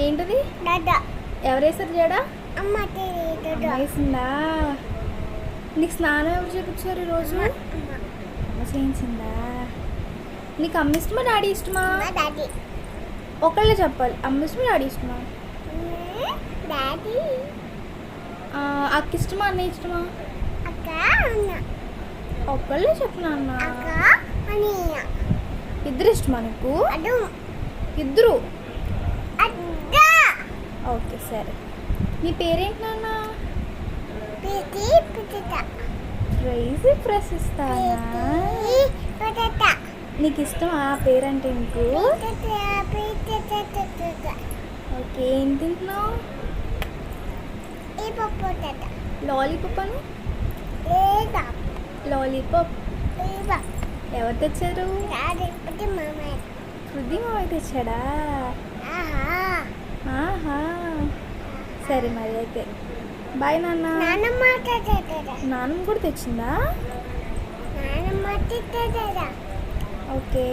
ఏంటది? ఎవరు వేసారు జడ? అమ్మ వేసిందా? నీకు స్నానం ఎవరు చేయించారు ఈరోజు? అమ్మ చేయించిందా? నీకు అమ్మ ఇష్టమా డాడీ ఇష్టమా? ఒకళ్ళే చెప్పాలి. అమ్మ ఇష్టమా డాడీ ఇష్టమా? అక్క ఇష్టమా అన్నయ్య ఇష్టమా? ఒకళ్ళే చెప్పినా అన్న. ఇద్దరు ఇష్టమా నీకు? ఇద్దరు. ఓకే సరే. నీ పేరేంటి నాన్న? ప్రైజ్ ప్రశిస్తానా? నీకు ఇష్టం ఆ పేరంటే నీకు? ఓకే ఏం తింటున్నావు? లాలీపాప్ అను. లాలీపాప్ ఎవరు తెచ్చారు? హృది మామయ్య తెచ్చాడా? ఆహా సరే మరి అయితే బాయ్ నాన్న. నాన్నమ్మ కూడా తెచ్చిందా? ఓకే